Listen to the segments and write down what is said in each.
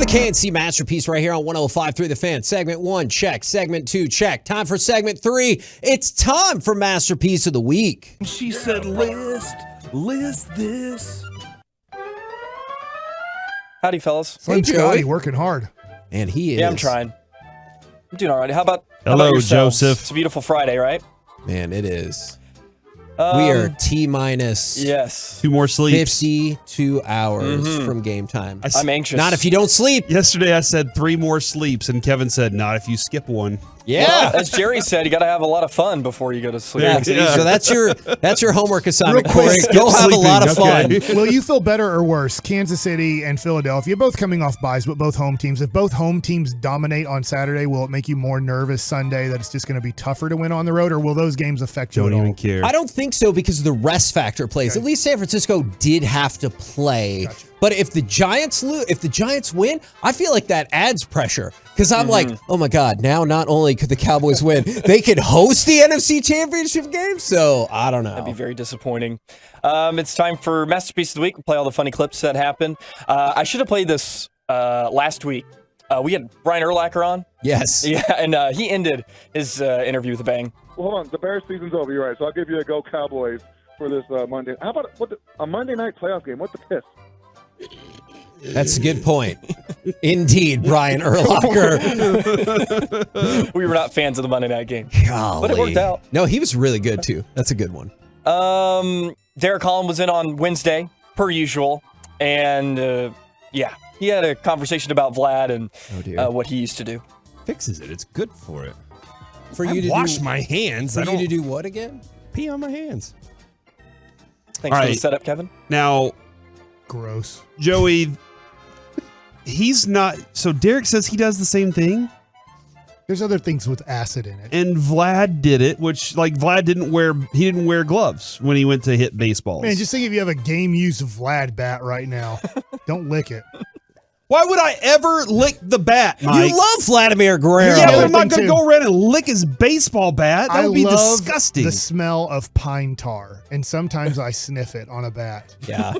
the KNC Masterpiece right here on 105.3 The Fan. Segment 1, check. Segment 2, check. Time for segment 3. It's time for Masterpiece of the Week. She said, list this. Howdy, fellas. Hey, Scotty, Joey. working hard. And he is. Yeah, I'm trying. I'm doing all right. How about Hello, yourselves? Joseph. It's a beautiful Friday, right? Man, it is. We are T-minus Yes. 2 more sleeps. 52 hours from game time. I'm anxious. Not if you don't sleep. Yesterday I said 3 more sleeps, and Kevin said, not if you skip one. Yeah. Well, as Jerry said, you got to have a lot of fun before you go to sleep. Yeah. Yeah. So that's your homework assignment, Real quick, Corey. skip Go have a lot of sleeping, fun. okay. Will you feel better or worse? Kansas City and Philadelphia, both coming off buys, but both home teams. If both home teams dominate on Saturday, will it make you more nervous Sunday that it's just going to be tougher to win on the road, or will those games affect you Don't at all? even care. I don't think so because the rest factor plays. Okay. At least San Francisco did have to play. Gotcha. But if the Giants win, I feel like that adds pressure because I'm like, oh my God, now not only could the Cowboys win, they could host the NFC Championship game. So I don't know. That'd be very disappointing. It's time for Masterpiece of the Week. We'll play all the funny clips that happened. I should have played this last week. We had Brian Urlacher on. Yes. Yeah, and he ended his interview with a bang. Well, hold on. The Bears season's over. You're right. So I'll give you a go Cowboys for this Monday. How about a Monday night playoff game? What the piss? That's a good point. Indeed, Brian Urlacher. We were not fans of the Monday night game. Golly. But it worked out. No, he was really good too. That's a good one. Derek Holland was in on Wednesday, per usual. And, yeah, he had a conversation about Vlad and what he used to do. Fixes it. It's good for it. For I you to wash do, my hands. For I you don't to do what again? pee on my hands. Thanks All for the right. setup, Kevin. Now, Gross. Joey, he's not. So Derek says he does the same thing, There's other things with acid in it. and Vlad did it. Which, like, Vlad didn't wear gloves when he went to hit baseballs. Man, just think if you have a game-used Vlad bat right now. Don't lick it. Why would I ever lick the bat, Mike? You love Vladimir Guerrero. Yeah, but other I'm not thing, going to too. go around and lick his baseball bat. That I would be love disgusting. the smell of pine tar, and sometimes I sniff it on a bat. Yeah.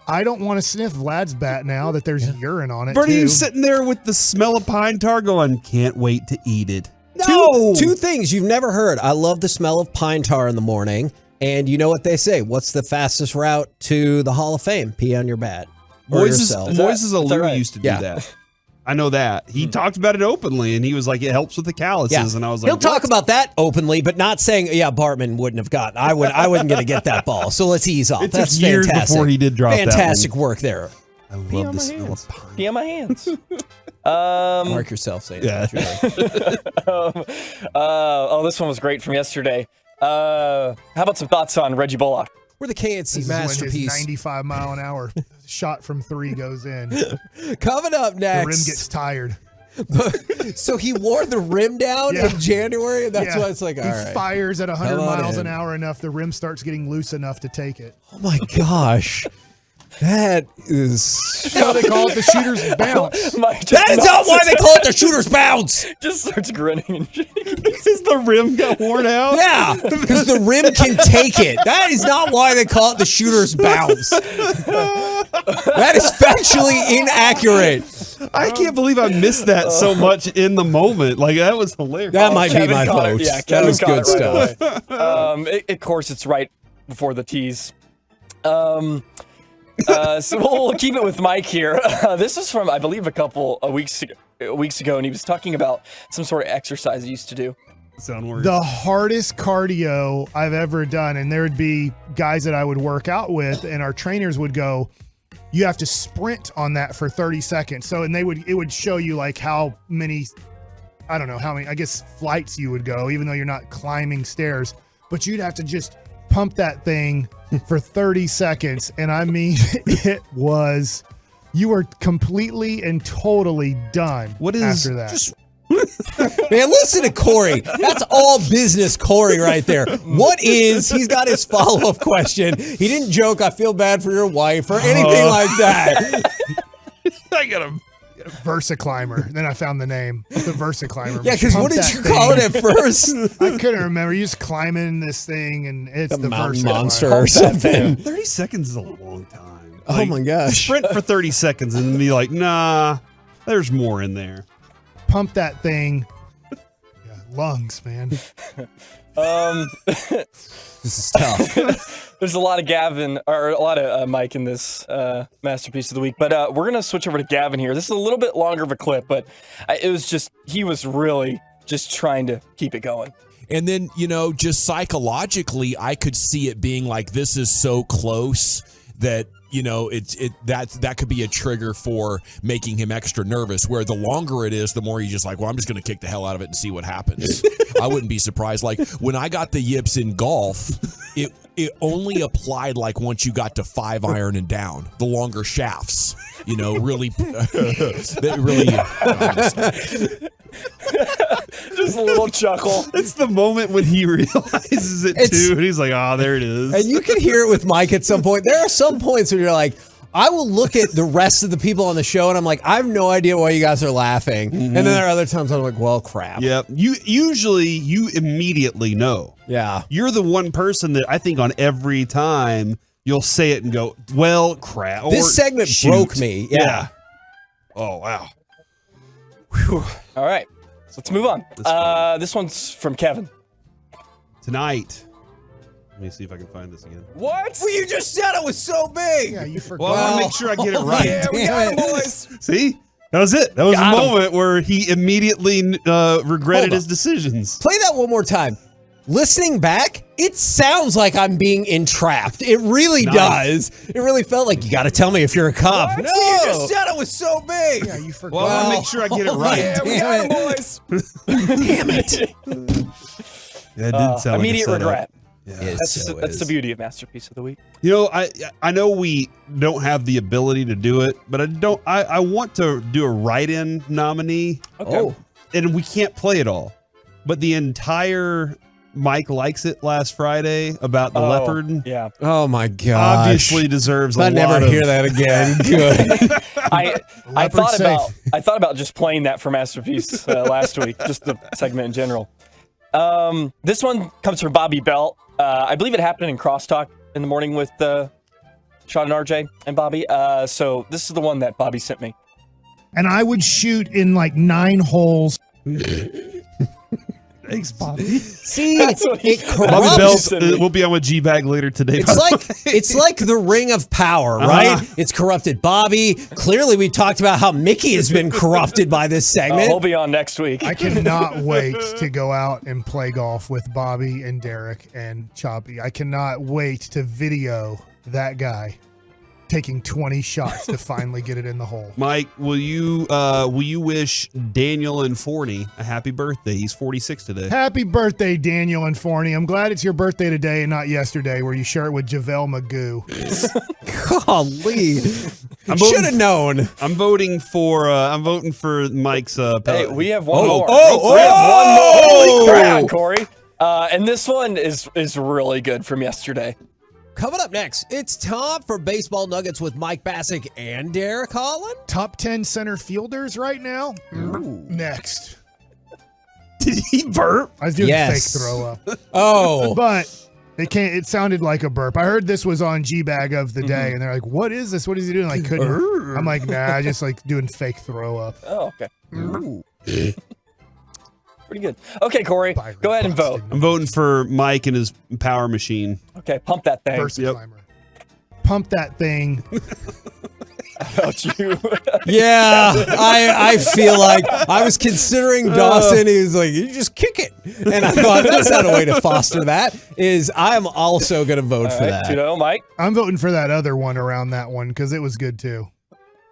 I don't want to sniff Vlad's bat now that there's urine on it, Bernie, too. you sitting there with the smell of pine tar going, can't wait to eat it. No! Two things you've never heard. I love the smell of pine tar in the morning. And you know what they say? What's the fastest route to the Hall of Fame? Pee on your bat. Or yourself. Moises Is that Alou right? used to do Yeah. that. I know that. He talked about it openly, and he was like, it helps with the calluses. And I was like, he'll talk about that openly, but not saying, yeah, Bartman wouldn't have gotten. I wasn't going to get that ball. So let's ease off. It took That's years fantastic. before he did drop that one. Fantastic work there. I Pee love on the my smell hands. of pine. Pee on my hands. Mark yourself saying Yeah. that. This one was great from yesterday. How about some thoughts on Reggie Bullock? We're the This KNC is when his Masterpiece. 95-mile-an-hour shot from 3 goes in. Coming up The next. rim gets tired. So he wore the rim down Yeah. in January, and that's Yeah. why it's like, all he right. fires at 100 Come on miles in. an hour enough, the rim starts getting loose enough to take it. Oh my gosh. That is. That's how they call it the shooter's bounce. Mike That is not why they call it the shooter's bounce. just starts grinning and Because the rim got worn out? Yeah, because the rim can take it. That is not why they call it the shooter's bounce. That is factually inaccurate. I can't believe I missed that so much in the moment. Like, that was hilarious. That might be Kevin my caught it. vote. Yeah, That Kevin was caught good it right stuff. away. Of course, it's right before the tease. So we'll keep it with Mike here. This is from, I believe, a couple of weeks ago, and he was talking about some sort of exercise he used to do. Sound weird. The hardest cardio I've ever done, and there would be guys that I would work out with, and our trainers would go, you have to sprint on that for 30 seconds. So, and it would show you like how many, I don't know how many, I guess flights you would go, even though you're not climbing stairs, but you'd have to just pump that thing for 30 seconds. And I mean, you were completely and totally done What is after that. just Man, listen to Corey. That's all business Corey right there. He's got his follow-up question. He didn't joke, I feel bad for your wife or anything like that. I got him. VersaClimber. Then I found the name. The VersaClimber. Yeah, because what did you call it at first? I couldn't remember. You just climbing this thing, and it's the mountain VersaClimber. monster or something. 30 seconds is a long time. Oh my gosh. Sprint for 30 seconds and be like, nah, There's more in there. Pump that thing. Yeah, lungs, man. This is tough. There's a lot of Gavin, or a lot of Mike in this masterpiece of the week, but we're gonna switch over to Gavin here. This is a little bit longer of a clip, but he was really just trying to keep it going. And then, just psychologically, I could see it being like, this is so close that, that could be a trigger for making him extra nervous, where the longer it is, the more he's just like, well, I'm just going to kick the hell out of it and see what happens. I wouldn't be surprised. Like when I got the yips in golf, it only applied like once you got to 5 iron and down, the longer shafts, really, Just a little chuckle. It's the moment when he realizes it too, and he's like, "Oh, there it is." And you can hear it with Mike at some point. There are some points where you're like, I will look at the rest of the people on the show, and I'm like, I have no idea why you guys are laughing. Mm-hmm. And then there are other times I'm like, well, crap. Yep. You immediately know. Yeah. You're the one person that I think on every time you'll say it and go, well, crap. This segment broke me. Yeah. Oh, wow. Whew. All right. So let's move on. This one's from Kevin. Tonight. Let me see if I can find this again. What? Well, you just said it was so big. Yeah, you forgot. Well, I want to make sure I get it right. Yeah, we got him, boys. See? That was it. That was Got the him. moment where he immediately regretted his decisions. Play that one more time. Listening back, it sounds like I'm being entrapped. It really does. It really felt like, you got to tell me if you're a cop. What? No, you just said it was so big. Yeah, you forgot. Well, I want to make sure I get it right. Yeah, we got him, boys. Damn it. Yeah, it did sound Immediate like a setup. regret. Yeah. That's the beauty of Masterpiece of the Week. I know we don't have the ability to do it, but I want to do a write-in nominee. Okay. Oh. And we can't play it all. But the entire Mike Likes It last Friday about the leopard Yeah. Oh, my gosh. obviously deserves a I lot never hear that again. Good. I thought about just playing that for Masterpiece last week, just the segment in general. This one comes from Bobby Bell. I believe it happened in Crosstalk in the morning with Sean and RJ and Bobby. So this is the one that Bobby sent me. And I would shoot in like 9 holes. Thanks, Bobby. See, That's what he- it Bobby Bell corrupts. will be on with G-Bag later today. It's like the ring of power, right? It's corrupted Bobby. Clearly, we talked about how Mickey has been corrupted by this segment. He'll be on next week. I cannot wait to go out and play golf with Bobby and Derek and Choppy. I cannot wait to video that guy taking 20 shots to finally get it in the hole. Mike, will you wish Daniel and Forney a happy birthday? He's 46 today. Happy birthday, Daniel and Forney. I'm glad it's your birthday today and not yesterday where you share it with JaVale McGoo. Golly. I'm Should have known. I'm voting for Mike's Hey, we have one more. oh, we have one more. oh! Holy crap, Corey. And this one is really good from yesterday. Coming up next, it's time for Baseball Nuggets with Mike Bassick and Derek Holland. Top 10 center fielders right now. Next. Did he burp? I was doing Yes. fake throw up. Oh, But it sounded like a burp. I heard this was on G-Bag of the day, and they're like, what is this? What is he doing? I couldn't. I'm like, nah, I just like doing fake throw up. Oh, okay. Pretty good. Okay, Corey, go ahead and vote. I'm voting for Mike and his power machine. Okay, pump that thing. Versus climber. Pump that thing. About you. yeah. I feel like I was considering Dawson. He was like, you just kick it. And I thought, that's not a way to foster that. I'm also going to vote for that. You know, Mike? I'm voting for that other one around that one because it was good too.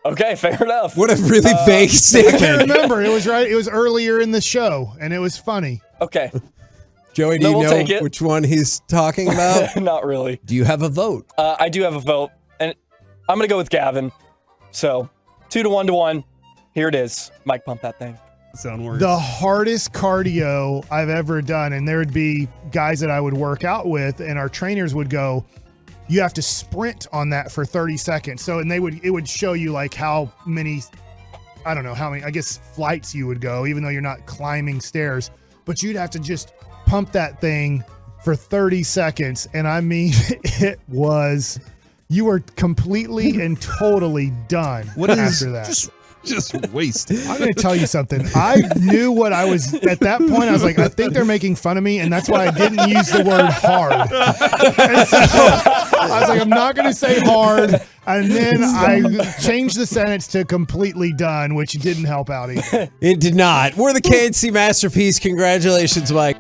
Okay, fair enough. What a really vague I statement. can't remember. It was right. It was earlier in the show, and it was funny. Okay. Joey, do No, you we'll know take it. which one he's talking about? Not really. Do you have a vote? I do have a vote, and I'm going to go with Gavin. So, 2 to 1 to 1. Here it is. Mike, pump that thing. Sound works. The hardest cardio I've ever done, and there would be guys that I would work out with, and our trainers would go, you have to sprint on that for 30 seconds. So, and it would show you like how many, I don't know how many, I guess flights you would go, even though you're not climbing stairs, but you'd have to just pump that thing for 30 seconds. And I mean, you were completely and totally done What is after that. just Just waste. I'm going to tell you something. I knew what I was at that point. I was like, I think they're making fun of me, and that's why I didn't use the word hard. And so I was like, I'm not going to say hard. And then I changed the sentence to completely done, which didn't help out either. It did not. We're the KNC Masterpiece. Congratulations, Mike.